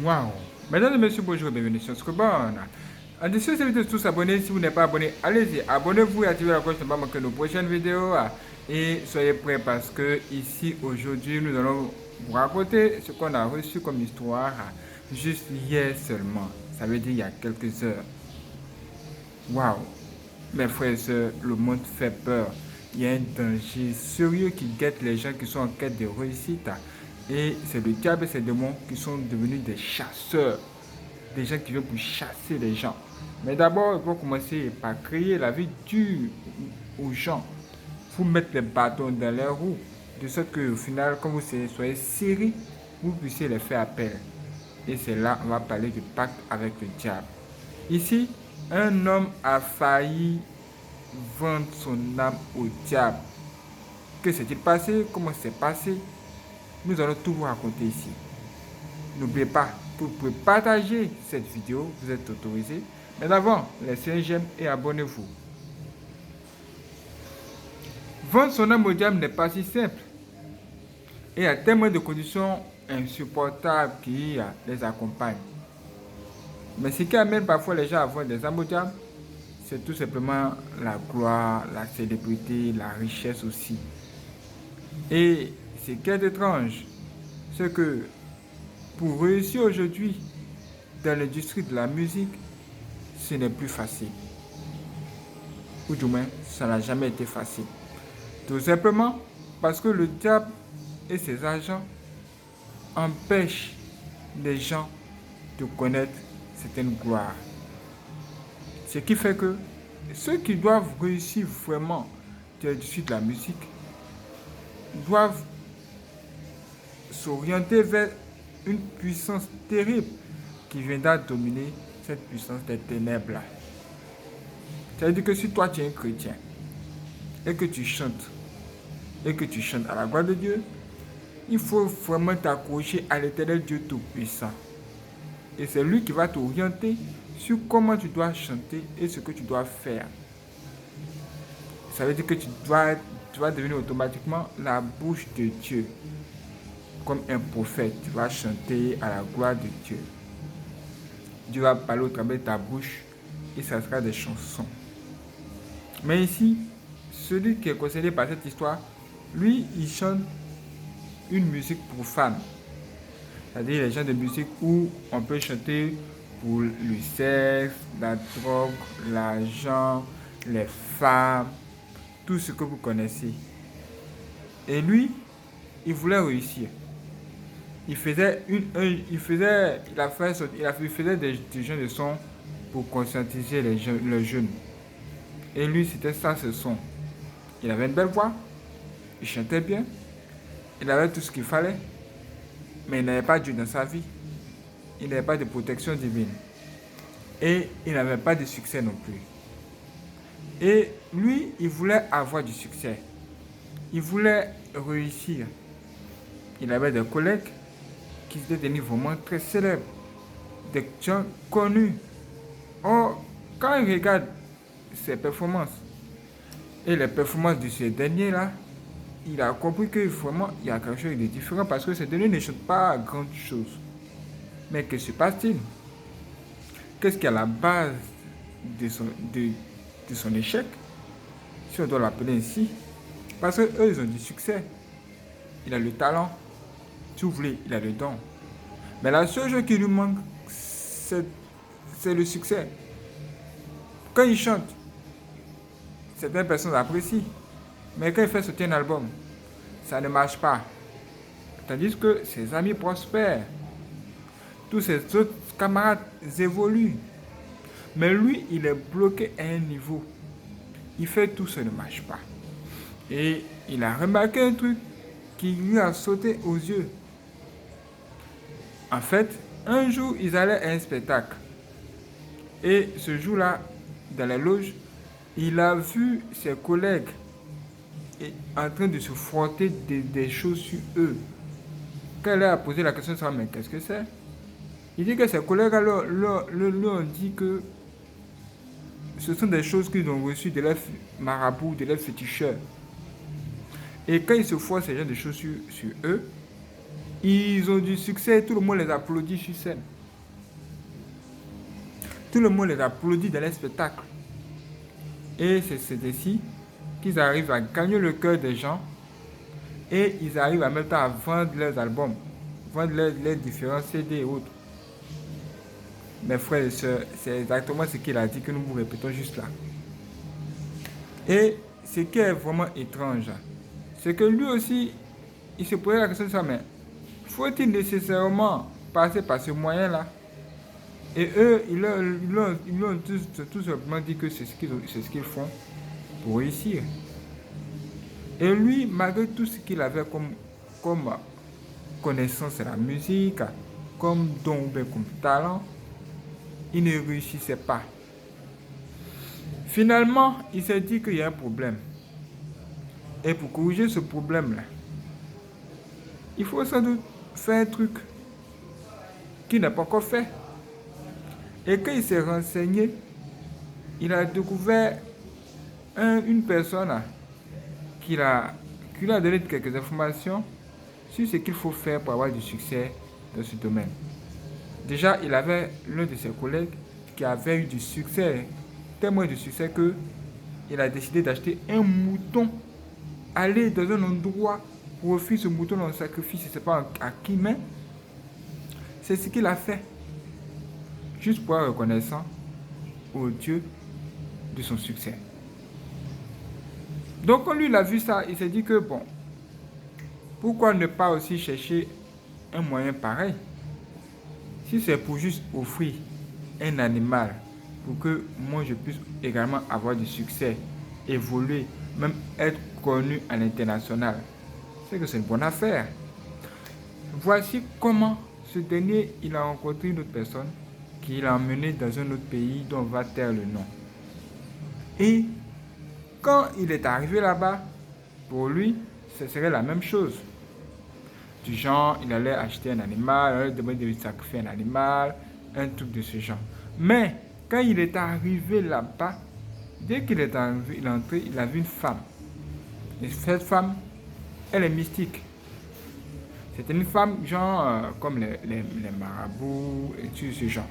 Waouh! Mesdames et messieurs, bonjour et bienvenue sur Scobon. En dessous de cette vidéo, tous abonnés. Si vous n'êtes pas abonné, allez-y, abonnez-vous et activez la cloche pour ne pas manquer nos prochaines vidéos. Et soyez prêts parce que ici, aujourd'hui, nous allons vous raconter ce qu'on a reçu comme histoire juste hier seulement. Ça veut dire il y a quelques heures. Waouh! Mes frères et sœurs, le monde fait peur. Il y a un danger sérieux qui guette les gens qui sont en quête de réussite. Et c'est le diable et ses démons qui sont devenus des chasseurs. Des gens qui viennent pour chasser les gens. Mais d'abord, il faut commencer par créer la vie dure aux gens. Vous mettre les bâtons dans les roues. De sorte qu'au final, quand vous soyez serrés, vous puissiez les faire appel. Et c'est là, on va parler du pacte avec le diable. Ici, un homme a failli vendre son âme au diable. Que s'est-il passé? Comment c'est passé? Nous allons tout vous raconter ici. N'oubliez pas, vous pouvez partager cette vidéo, vous êtes autorisé. Mais d'avant, laissez un j'aime et abonnez-vous. Vendre son âme au diable n'est pas si simple. Et il y a tellement de conditions insupportables qui les accompagnent. Mais ce qui amène parfois les gens à vendre des âmes au diable, c'est tout simplement la gloire, la célébrité, la richesse aussi. Et ce qui est étrange, c'est que pour réussir aujourd'hui dans l'industrie de la musique, ce n'est plus facile. Ou du moins, ça n'a jamais été facile. Tout simplement parce que le diable et ses agents empêchent les gens de connaître certaines gloires. Ce qui fait que ceux qui doivent réussir vraiment dans l'industrie de la musique doivent s'orienter vers une puissance terrible qui viendra dominer cette puissance des ténèbres-là. C'est-à-dire que si toi tu es un chrétien et que tu chantes à la gloire de Dieu, il faut vraiment t'accrocher à l'éternel Dieu Tout-Puissant. Et c'est lui qui va t'orienter sur comment tu dois chanter et ce que tu dois faire. Ça veut dire que tu vas devenir automatiquement la bouche de Dieu. Comme un prophète, tu vas chanter à la gloire de Dieu. Dieu va parler au travers de ta bouche et ça sera des chansons. Mais ici, celui qui est concerné par cette histoire, lui, il chante une musique profane. C'est-à-dire les gens de musique où on peut chanter pour le sexe, la drogue, l'argent, les femmes, tout ce que vous connaissez. Et lui, il voulait réussir. Il faisait des jeunes de son pour conscientiser les jeunes. Et lui, c'était ça, ce son. Il avait une belle voix, il chantait bien, il avait tout ce qu'il fallait, mais il n'avait pas Dieu dans sa vie. Il n'avait pas de protection divine. Et il n'avait pas de succès non plus. Et lui, il voulait avoir du succès. Il voulait réussir. Il avait des collègues qui étaient des niveaux vraiment très célèbres, des gens connus. Or, quand il regarde ses performances et les performances de ces derniers-là, il a compris que vraiment il y a quelque chose de différent parce que ces derniers ne chantent pas grand chose. Mais que se passe-t-il? Qu'est-ce qui est à la base de son échec, si on doit l'appeler ainsi? Parce qu'eux, ils ont du succès. Il a le talent. Si vous voulez, il a le don. Mais la seule chose qui lui manque, c'est le succès. Quand il chante, certaines personnes apprécient. Mais quand il fait sortir un album, ça ne marche pas. Tandis que ses amis prospèrent. Tous ses autres camarades évoluent. Mais lui, il est bloqué à un niveau. Il fait tout, ça ne marche pas. Et il a remarqué un truc qui lui a sauté aux yeux. En fait, un jour, ils allaient à un spectacle. Et ce jour-là, dans la loge, il a vu ses collègues en train de se frotter des choses sur eux. Quand elle a posé la question, mais qu'est-ce que c'est? Il dit que ses collègues lui ont dit que ce sont des choses qu'ils ont reçues de leurs marabouts, de leurs féticheurs. Et quand ils se frottent ces gens de choses sur eux, Ils ont du succès et tout le monde les applaudit sur scène. Tout le monde les applaudit dans les spectacles. Et c'est ainsi qu'ils arrivent à gagner le cœur des gens et ils arrivent en même temps à vendre leurs albums, vendre leurs différents CD et autres. Mes frères et sœurs, c'est exactement ce qu'il a dit que nous vous répétons juste là. Et ce qui est vraiment étrange, c'est que lui aussi, il se posait la question de ça, mais faut-il nécessairement passer par ce moyen-là? Et eux, ils ont tout simplement dit que c'est ce qu'ils font pour réussir. Et lui, malgré tout ce qu'il avait comme connaissance de la musique, comme don ou bien comme talent, il ne réussissait pas. Finalement, il s'est dit qu'il y a un problème. Et pour corriger ce problème-là, il faut sans doute faire un truc qu'il n'a pas encore fait. Et quand il s'est renseigné, il a découvert une personne qui lui a donné quelques informations sur ce qu'il faut faire pour avoir du succès dans ce domaine. Déjà, il avait l'un de ses collègues qui avait eu du succès, tellement de succès qu'il a décidé d'acheter un mouton, aller dans un endroit pour offrir ce mouton en sacrifice, je ne sais pas à qui, mais c'est ce qu'il a fait. Juste pour être reconnaissant au Dieu de son succès. Donc quand lui il a vu ça, il s'est dit que bon, pourquoi ne pas aussi chercher un moyen pareil? Si c'est pour juste offrir un animal pour que moi je puisse également avoir du succès, évoluer, même être connu à l'international, c'est que c'est une bonne affaire. Voici comment ce dernier il a rencontré une autre personne qui l'a emmené dans un autre pays dont on va taire le nom. Et quand il est arrivé là-bas, pour lui, ce serait la même chose. Du genre, il allait acheter un animal, il allait demander de lui sacrifier un animal, un truc de ce genre. Mais quand il est arrivé là-bas, dès qu'il est arrivé, il est entré, il a vu une femme. Et cette femme, elle est mystique. C'est une femme genre comme les marabouts et tout ce genre.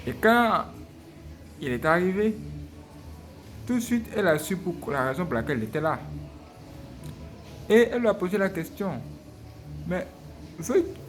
Et quand il est arrivé, tout de suite, elle a su pour la raison pour laquelle il était là. Et elle lui a posé la question. Mais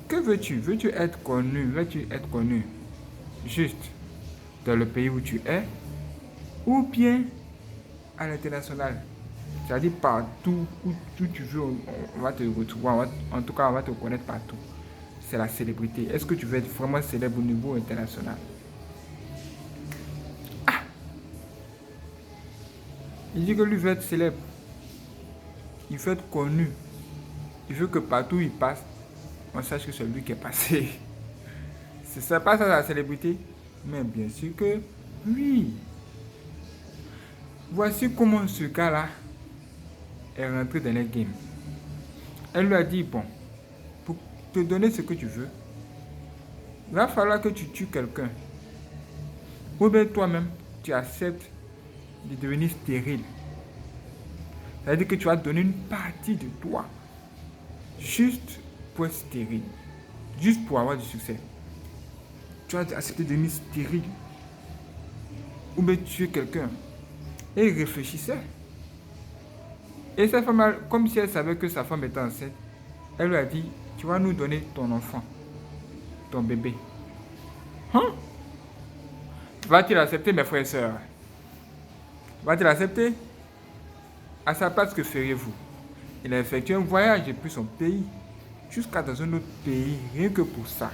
que veux-tu? Veux-tu être connu? Veux-tu être connu juste dans le pays où tu es ou bien à l'international? C'est-à-dire partout où tu veux, on va te retrouver. En tout cas, on va te connaître partout. C'est la célébrité. Est-ce que tu veux être vraiment célèbre au niveau international? Il dit que lui veut être célèbre. Il veut être connu. Il veut que partout où il passe, on sache que c'est lui qui est passé. C'est pas ça la célébrité, mais bien sûr que oui. Voici comment ce gars-là est rentré dans les games. Elle lui a dit, bon, pour te donner ce que tu veux, il va falloir que tu tues quelqu'un. Ou bien toi-même, tu acceptes de devenir stérile. C'est-à-dire que tu vas donner une partie de toi juste pour être stérile, juste pour avoir du succès. Tu vas accepter de devenir stérile ou bien tuer quelqu'un. Et il réfléchissait. Et cette femme, comme si elle savait que sa femme était enceinte, elle lui a dit, tu vas nous donner ton enfant, ton bébé. Hein? Va-t-il accepter, mes frères et sœurs? Va-t-il accepter? À sa place, que feriez-vous? Il a effectué un voyage depuis son pays jusqu'à dans un autre pays, rien que pour ça.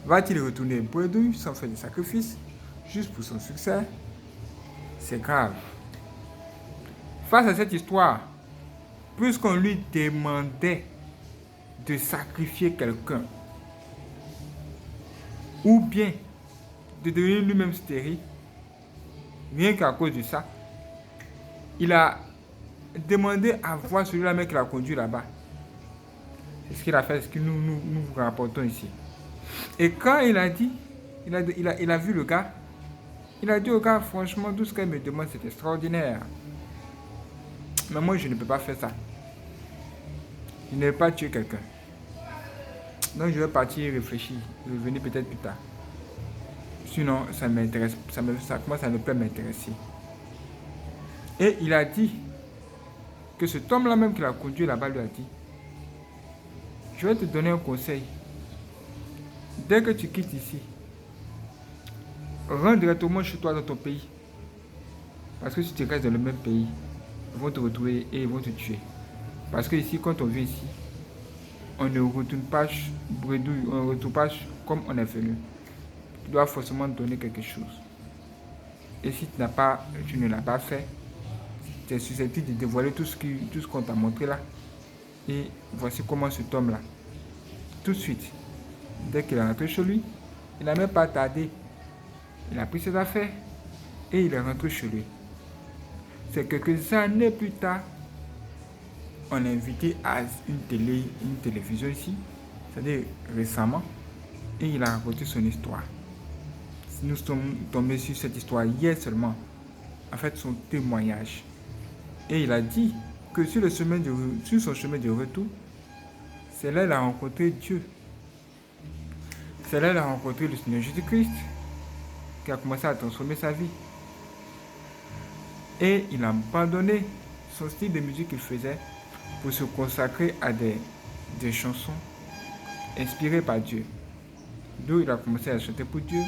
Va-t-il retourner bredouille sans faire de sacrifice, juste pour son succès? C'est grave. Face à cette histoire, puisqu'on lui demandait de sacrifier quelqu'un, ou bien de devenir lui-même stérile, rien qu'à cause de ça, il a demandé à voir celui-là même qui l'a conduit là-bas. C'est ce qu'il a fait, c'est ce que nous vous rapportons ici. Et quand il a dit, il a vu le gars, il a dit au gars, franchement, tout ce qu'elle me demande, c'est extraordinaire. Mais moi, je ne peux pas faire ça. Je ne vais pas tuer quelqu'un. Donc je vais partir réfléchir, revenir peut-être plus tard. Sinon, ça m'intéresse, ça commence à ne plus m'intéresser. Et il a dit que cet homme-là même qui l'a conduit là-bas lui a dit, je vais te donner un conseil. Dès que tu quittes ici, rentre directement chez toi dans ton pays. Parce que si tu restes dans le même pays, ils vont te retrouver et ils vont te tuer. Parce que ici, quand on vient ici, on ne retourne pas bredouille, on ne retourne pas comme on est venu. Tu dois forcément donner quelque chose. Et si tu ne l'as pas fait, tu es susceptible de dévoiler tout ce qu'on t'a montré là. Et voici comment cet homme-là, tout de suite, dès qu'il est rentré chez lui, il n'a même pas tardé. Il a pris ses affaires et il est rentré chez lui. C'est quelques années plus tard, on l'a invité à une télévision ici, c'est-à-dire récemment, et il a raconté son histoire. Nous sommes tombés sur cette histoire hier seulement, en fait son témoignage. Et il a dit que sur son chemin de retour, c'est là qu'il a rencontré Dieu. C'est là qu'il a rencontré le Seigneur Jésus-Christ, qui a commencé à transformer sa vie. Et il a abandonné son style de musique qu'il faisait pour se consacrer à des chansons inspirées par Dieu. D'où il a commencé à chanter pour Dieu.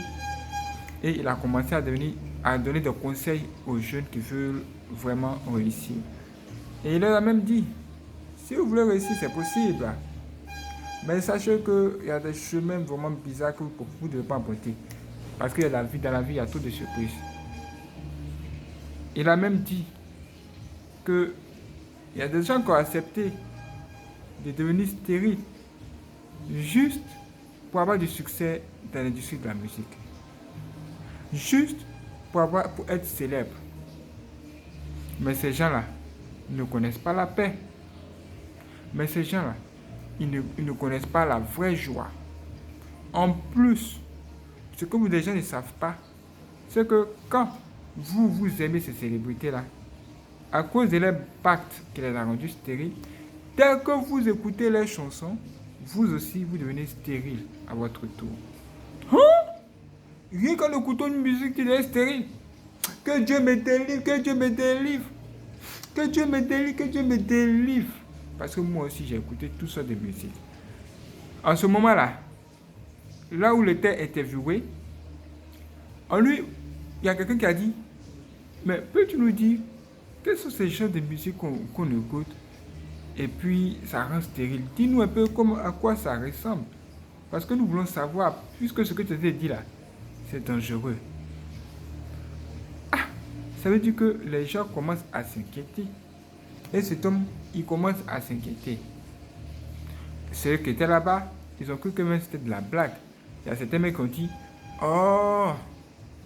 Et il a commencé à donner des conseils aux jeunes qui veulent vraiment réussir. Et il leur a même dit, si vous voulez réussir, c'est possible. Mais sachez qu'il y a des chemins vraiment bizarres que vous ne devez pas emprunter. Parce que dans la vie, il y a trop de surprises. Il a même dit qu'il y a des gens qui ont accepté de devenir stériles juste pour avoir du succès dans l'industrie de la musique. Juste pour être célèbre. Mais ces gens-là ne connaissent pas la paix. Mais ces gens-là, ils ne connaissent pas la vraie joie. En plus, ce que les gens ne savent pas, c'est que quand vous aimez ces célébrités-là, à cause de leur pacte qui les a rendus stériles, dès que vous écoutez leurs chansons, vous aussi, vous devenez stérile à votre tour. Rien qu'en écoutant une musique qui est stérile. Que Dieu me délivre, que Dieu me délivre. Que Dieu me délivre, que Dieu me délivre. Parce que moi aussi, j'ai écouté tout ça de musique. En ce moment-là, là où il était interviewé, il y a quelqu'un qui a dit, mais peux-tu nous dire quels sont ces genres de musique qu'on écoute et puis ça rend stérile. Dis-nous un peu à quoi ça ressemble. Parce que nous voulons savoir, puisque ce que tu as dit là, c'est dangereux. Ça veut dire que les gens commencent à s'inquiéter. Et cet homme, il commence à s'inquiéter. Ceux qui étaient là-bas, ils ont cru que même c'était de la blague. Il y a certains mecs qui ont dit, oh,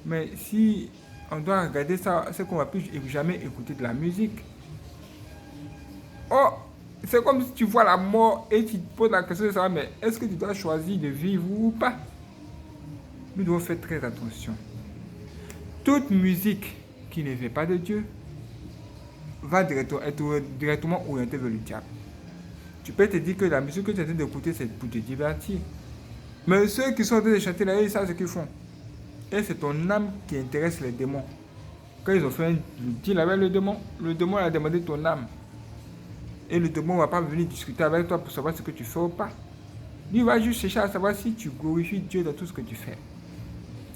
mais si on doit regarder ça, c'est qu'on ne va plus jamais écouter de la musique. Oh, c'est comme si tu vois la mort et tu te poses la question de savoir, mais est-ce que tu dois choisir de vivre ou pas? Nous devons faire très attention. Toute musique qui ne fait pas de Dieu va être directement orientée vers le diable. Tu peux te dire que la musique que tu es en train d'écouter, c'est pour te divertir. Mais ceux qui sont en train de chanter là, ils savent ce qu'ils font. Et c'est ton âme qui intéresse les démons. Quand ils ont fait un deal avec le démon a demandé ton âme. Et le démon ne va pas venir discuter avec toi pour savoir ce que tu fais ou pas. Lui va juste chercher à savoir si tu glorifies Dieu dans tout ce que tu fais.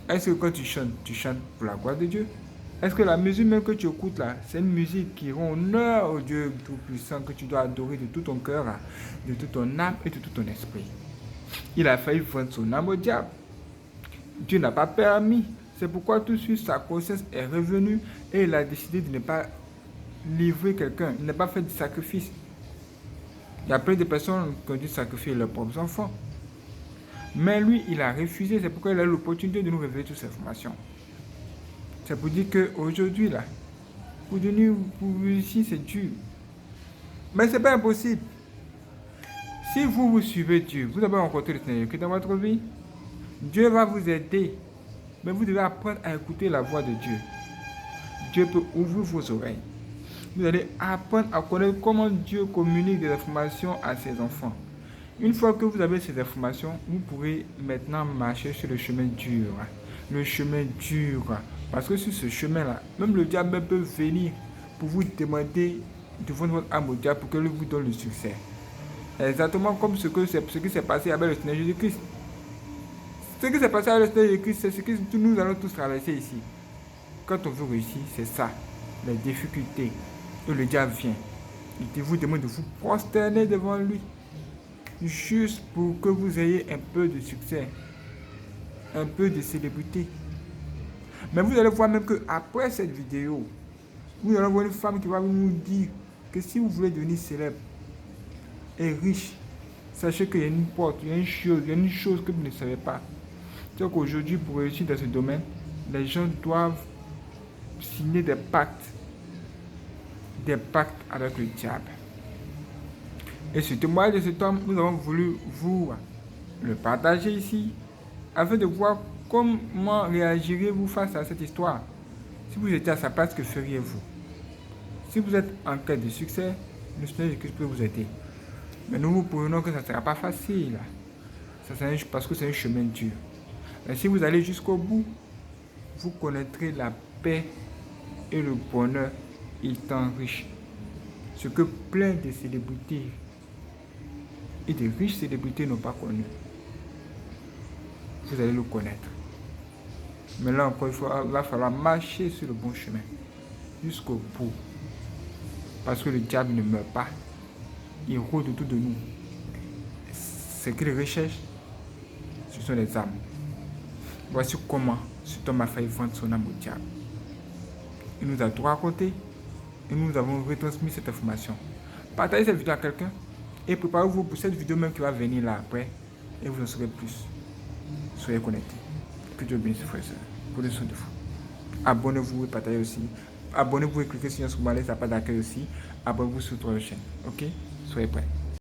Est-ce que quand tu chantes pour la gloire de Dieu? Est-ce que la musique même que tu écoutes là, c'est une musique qui rend honneur au Dieu Tout-Puissant que tu dois adorer de tout ton cœur, de toute ton âme et de tout ton esprit? Il a failli vendre son âme au diable. Dieu n'a pas permis. C'est pourquoi tout de suite sa conscience est revenue et il a décidé de ne pas livrer quelqu'un. Il n'a pas fait de sacrifice. Il y a plein de personnes qui ont dû sacrifier leurs propres enfants. Mais lui, il a refusé. C'est pourquoi il a eu l'opportunité de nous révéler toutes ces informations. C'est pour dire qu'aujourd'hui, là, pour réussir, c'est dur. Mais ce n'est pas impossible. Si vous suivez Dieu, vous avez rencontré le Seigneur dans votre vie, Dieu va vous aider. Mais vous devez apprendre à écouter la voix de Dieu. Dieu peut ouvrir vos oreilles. Vous allez apprendre à connaître comment Dieu communique des informations à ses enfants. Une fois que vous avez ces informations, vous pourrez maintenant marcher sur le chemin dur. Le chemin dur. Parce que sur ce chemin-là, même le diable peut venir pour vous demander de vendre votre âme au diable pour que lui vous donne le succès. Exactement comme ce qui s'est passé avec le Seigneur Jésus-Christ. Ce qui s'est passé avec le Seigneur Jésus-Christ, c'est ce que nous allons tous traverser ici. Quand on veut réussir, c'est ça. Les difficultés. Et le diable vient. Il vous demande de vous prosterner devant lui. Juste pour que vous ayez un peu de succès. Un peu de célébrité. Mais vous allez voir même qu'après cette vidéo, vous allez voir une femme qui va nous dire que si vous voulez devenir célèbre et riche, sachez qu'il y a une porte, il y a une chose que vous ne savez pas. C'est qu'aujourd'hui, pour réussir dans ce domaine, les gens doivent signer des pactes avec le diable. Et ce témoignage de cet homme, nous avons voulu vous le partager ici, afin de voir comment réagirez-vous face à cette histoire. Si vous étiez à sa place, que feriez-vous? Si vous êtes en quête de succès, le Seigneur Jésus peut vous aider. Mais nous vous prenons que ça ne sera pas facile. Parce que c'est un chemin dur. Mais si vous allez jusqu'au bout, vous connaîtrez la paix et le bonheur étant riche. Ce que plein de célébrités et de riches célébrités n'ont pas connu. Vous allez le connaître. Mais là encore, il va falloir marcher sur le bon chemin. Jusqu'au bout. Parce que le diable ne meurt pas. Il rôde autour de nous. Ce qu'il recherche, ce sont les âmes. Voici comment cet homme a failli vendre son âme au diable. Il nous a tout raconté et nous avons retransmis cette information. Partagez cette vidéo à quelqu'un et préparez-vous pour cette vidéo même qui va venir là après et vous en saurez plus. Soyez connectés. Que Dieu bénisse, frères et sœurs. Prenez soin de vous. Abonnez-vous et partagez aussi. Abonnez-vous et cliquez sur la souris, ça n'a pas d'accueil aussi. Abonnez-vous sur notre chaîne. Ok? Soyez prêts.